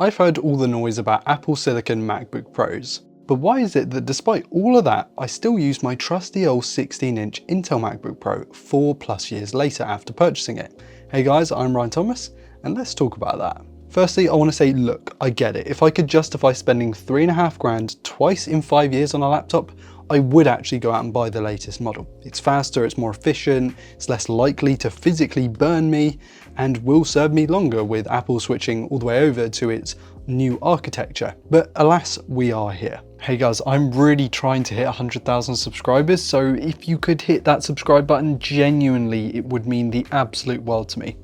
I've heard all the noise about Apple Silicon MacBook Pros, but why is it that despite all of that, I still use my trusty old 16-inch Intel MacBook Pro 4+ years later after purchasing it? Hey guys, I'm Ryan Thomas, and let's talk about that. Firstly, I want to say, look, I get it. If I could justify spending $3,500 twice in 5 years on a laptop, I would actually go out and buy the latest model. It's faster, it's more efficient, it's less likely to physically burn me, and will serve me longer with Apple switching all the way over to its new architecture. But alas, we are here. Hey guys, I'm really trying to hit 100,000 subscribers, so if you could hit that subscribe button, genuinely, it would mean the absolute world to me.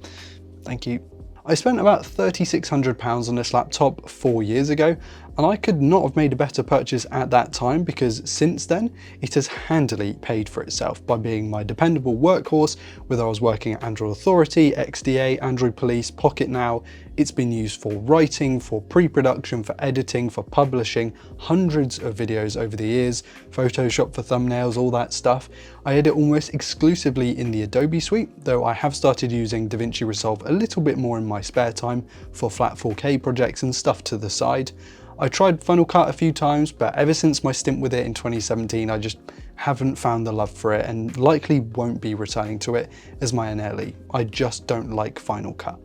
Thank you. I spent about £3,600 on this laptop 4 years ago, and I could not have made a better purchase at that time because since then, it has handily paid for itself by being my dependable workhorse, whether I was working at Android Authority, XDA, Android Police, Pocket Now. It's been used for writing, for pre-production, for editing, for publishing hundreds of videos over the years, Photoshop for thumbnails, all that stuff. I edit almost exclusively in the Adobe suite, though I have started using DaVinci Resolve a little bit more in my spare time for flat 4K projects and stuff to the side. I tried Final Cut a few times, but ever since my stint with it in 2017, I just haven't found the love for it and likely won't be returning to it as my NLE. I just don't like Final Cut.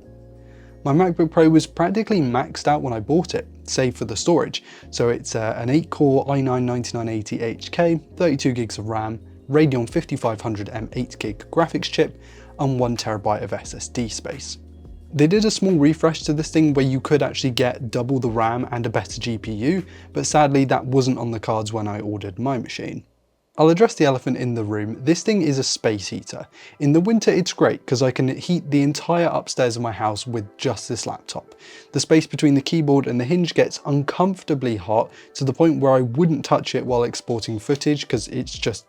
My MacBook Pro was practically maxed out when I bought it, save for the storage. So it's an 8-core i9-9980HK, 32 gigs of RAM, Radeon 5500M 8GB graphics chip, and 1TB of SSD space. They did a small refresh to this thing where you could actually get double the RAM and a better GPU, but sadly that wasn't on the cards when I ordered my machine. I'll address the elephant in the room. This thing is a space heater. In the winter it's great because I can heat the entire upstairs of my house with just this laptop. The space between the keyboard and the hinge gets uncomfortably hot to the point where I wouldn't touch it while exporting footage because it's just,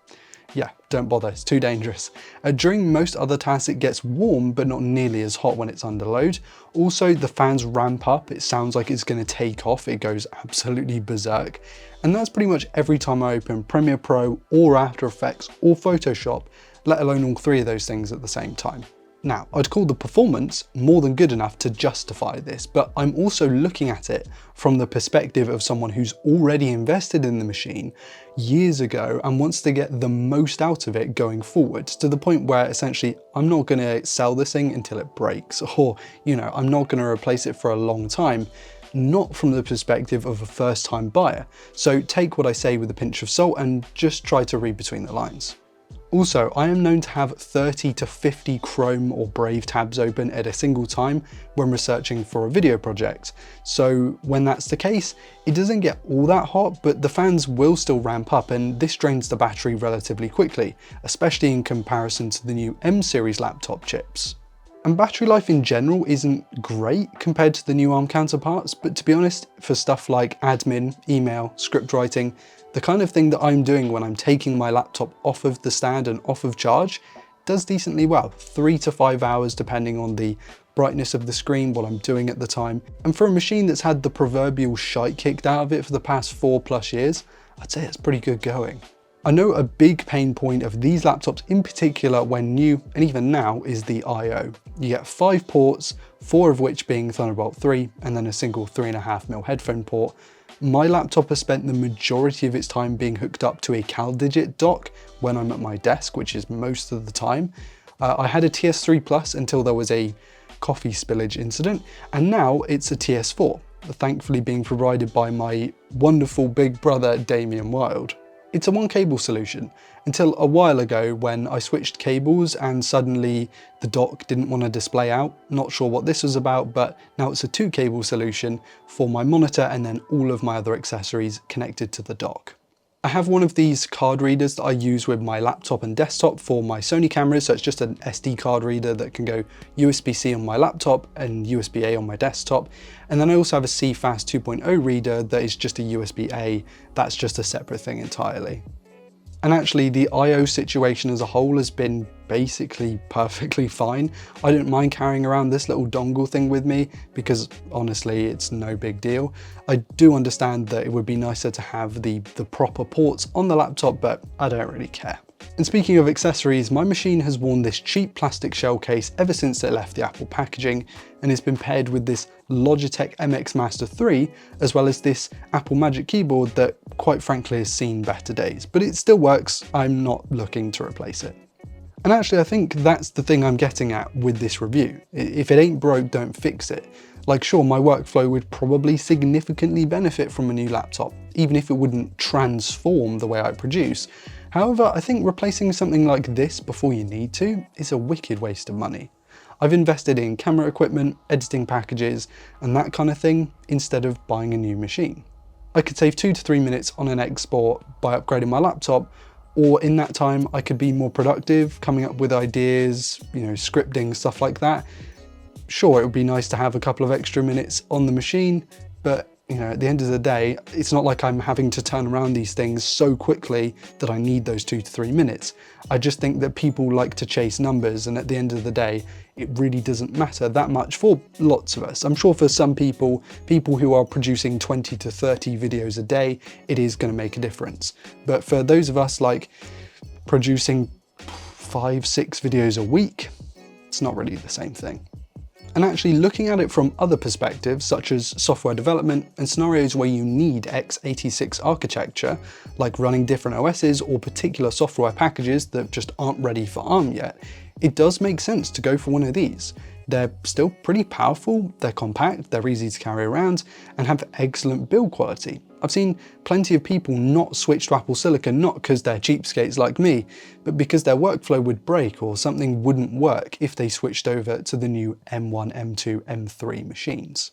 yeah, don't bother, it's too dangerous. During most other tasks it gets warm but not nearly as hot when it's under load. Also the fans ramp up, it sounds like it's going to take off, it goes absolutely berserk. And that's pretty much every time I open Premiere Pro or After Effects or Photoshop, let alone all three of those things at the same time. Now, I'd call the performance more than good enough to justify this, but I'm also looking at it from the perspective of someone who's already invested in the machine years ago and wants to get the most out of it going forward, to the point where essentially I'm not going to sell this thing until it breaks, or, you know, I'm not going to replace it for a long time. Not from the perspective of a first-time buyer. So take what I say with a pinch of salt and just try to read between the lines. Also, I am known to have 30 to 50 Chrome or Brave tabs open at a single time when researching for a video project. So when that's the case, it doesn't get all that hot, but the fans will still ramp up and this drains the battery relatively quickly, especially in comparison to the new M-series laptop chips. And battery life in general isn't great compared to the new ARM counterparts, but to be honest, for stuff like admin, email, script writing, the kind of thing that I'm doing when I'm taking my laptop off of the stand and off of charge, does decently well, 3 to 5 hours depending on the brightness of the screen, what I'm doing at the time. And for a machine that's had the proverbial shite kicked out of it for the past 4+ years, I'd say it's pretty good going. I know a big pain point of these laptops in particular when new, and even now, is the I/O. You get 5 ports, 4 of which being Thunderbolt 3, and then a single 3.5mm headphone port. My laptop has spent the majority of its time being hooked up to a CalDigit dock when I'm at my desk, which is most of the time. I had a TS3 Plus until there was a coffee spillage incident, and now it's a TS4, thankfully being provided by my wonderful big brother Damien Wild. It's a one cable solution until a while ago when I switched cables and suddenly the dock didn't want to display out. Not sure what this was about, but now it's a 2 cable solution for my monitor and then all of my other accessories connected to the dock. I have one of these card readers that I use with my laptop and desktop for my Sony cameras, so it's just an SD card reader that can go USB-C on my laptop and USB-A on my desktop. And then I also have a CFast 2.0 reader that is just a USB-A, that's just a separate thing entirely. And actually the I/O situation as a whole has been basically perfectly fine. I don't mind carrying around this little dongle thing with me because honestly it's no big deal. I do understand that it would be nicer to have the proper ports on the laptop, but I don't really care. And speaking of accessories, my machine has worn this cheap plastic shell case ever since it left the Apple packaging, and it's been paired with this Logitech MX Master 3, as well as this Apple Magic Keyboard that quite frankly has seen better days, but it still works. I'm not looking to replace it. And actually, I think that's the thing I'm getting at with this review. If it ain't broke, don't fix it. Like, sure, my workflow would probably significantly benefit from a new laptop, even if it wouldn't transform the way I produce. However, I think replacing something like this before you need to is a wicked waste of money. I've invested in camera equipment, editing packages, and that kind of thing instead of buying a new machine. I could save 2 to 3 minutes on an export by upgrading my laptop, or in that time I could be more productive, coming up with ideas, scripting, stuff like that. Sure, it would be nice to have a couple of extra minutes on the machine, but at the end of the day, it's not like I'm having to turn around these things so quickly that I need those 2 to 3 minutes. I just think that people like to chase numbers, and at the end of the day, it really doesn't matter that much for lots of us. I'm sure for some people who are producing 20 to 30 videos a day, it is going to make a difference. But for those of us like producing 5, 6 videos a week, it's not really the same thing. And actually looking at it from other perspectives, such as software development and scenarios where you need x86 architecture, like running different OSs or particular software packages that just aren't ready for ARM yet, it does make sense to go for one of these. They're still pretty powerful, they're compact, they're easy to carry around, and have excellent build quality. I've seen plenty of people not switch to Apple Silicon, not because they're cheapskates like me, but because their workflow would break or something wouldn't work if they switched over to the new M1, M2, M3 machines.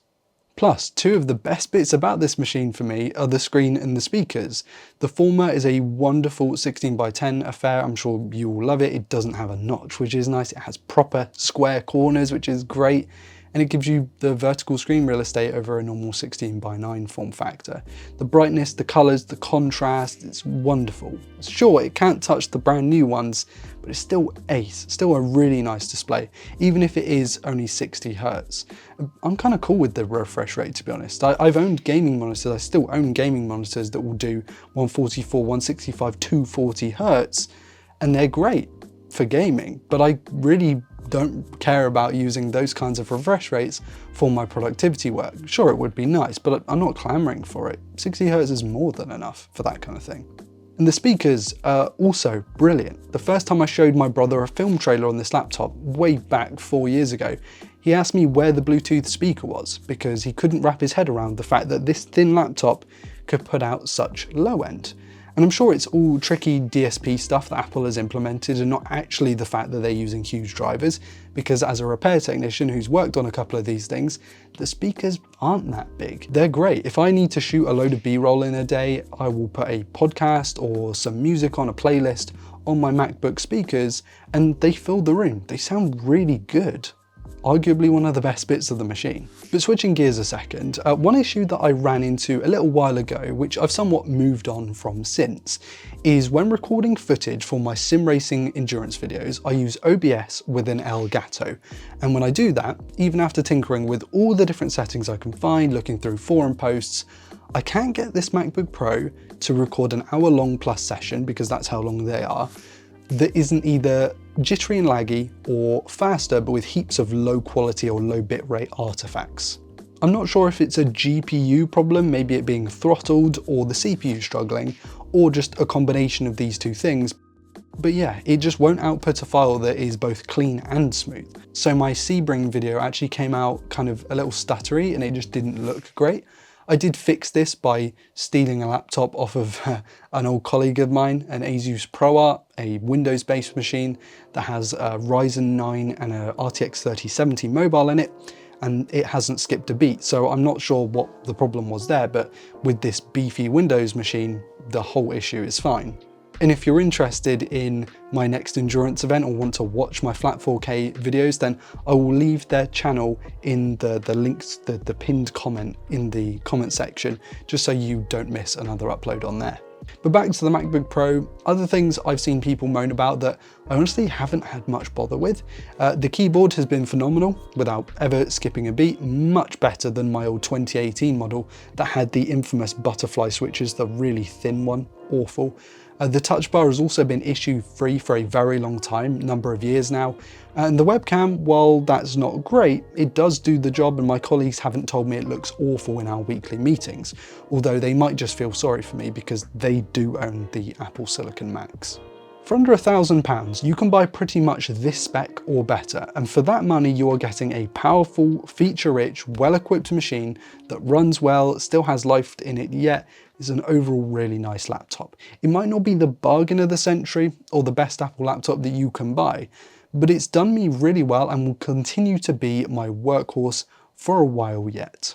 Plus, 2 of the best bits about this machine for me are the screen and the speakers. The former is a wonderful 16:10 affair. I'm sure you all love it. It doesn't have a notch, which is nice. It has proper square corners, which is great. And it gives you the vertical screen real estate over a normal 16:9 form factor. The brightness, the colors, the contrast, it's wonderful. Sure, it can't touch the brand new ones, but it's still ace, still a really nice display, even if it is only 60 Hz. I'm kind of cool with the refresh rate, to be honest. I've owned gaming monitors, I still own gaming monitors that will do 144, 165, 240 Hz, and they're great for gaming, but I really don't care about using those kinds of refresh rates for my productivity work. Sure, it would be nice, but I'm not clamoring for it. 60 Hz is more than enough for that kind of thing. And the speakers are also brilliant. The first time I showed my brother a film trailer on this laptop, way back 4 years ago, he asked me where the Bluetooth speaker was, because he couldn't wrap his head around the fact that this thin laptop could put out such low end. And I'm sure it's all tricky DSP stuff that Apple has implemented and not actually the fact that they're using huge drivers, because as a repair technician who's worked on a couple of these things, the speakers aren't that big. They're great. If I need to shoot a load of B-roll in a day, I will put a podcast or some music on a playlist on my MacBook speakers and they fill the room. They sound really good. Arguably one of the best bits of the machine. But switching gears a second, one issue that I ran into a little while ago, which I've somewhat moved on from since, is when recording footage for my sim racing endurance videos, I use OBS with an Elgato. And when I do that, even after tinkering with all the different settings I can find, looking through forum posts, I can't get this MacBook Pro to record an hour-long plus session, because that's how long they are, that isn't either jittery and laggy or faster but with heaps of low quality or low bitrate artifacts. I'm not sure if it's a GPU problem, maybe it being throttled, or the CPU struggling, or just a combination of these two things. But yeah, it just won't output a file that is both clean and smooth. So my Sebring video actually came out kind of a little stuttery and it just didn't look great. I did fix this by stealing a laptop off of an old colleague of mine, an Asus ProArt, a Windows-based machine that has a Ryzen 9 and a RTX 3070 mobile in it, and it hasn't skipped a beat. So I'm not sure what the problem was there, but with this beefy Windows machine, the whole issue is fine. And if you're interested in my next endurance event or want to watch my flat 4K videos, then I will leave their channel in the links, the pinned comment in the comment section, just so you don't miss another upload on there. But back to the MacBook Pro, other things I've seen people moan about that I honestly haven't had much bother with. The keyboard has been phenomenal without ever skipping a beat, much better than my old 2018 model that had the infamous butterfly switches, the really thin one, awful. The touch bar has also been issue free for a very long time, number of years now, and the webcam, while that's not great, it does do the job, and my colleagues haven't told me it looks awful in our weekly meetings, although they might just feel sorry for me because they do own the Apple Silicon Macs. For under £1,000, you can buy pretty much this spec or better, and for that money you are getting a powerful, feature-rich, well-equipped machine that runs well, still has life in it, yet is an overall really nice laptop. It might not be the bargain of the century or the best Apple laptop that you can buy, but it's done me really well and will continue to be my workhorse for a while yet.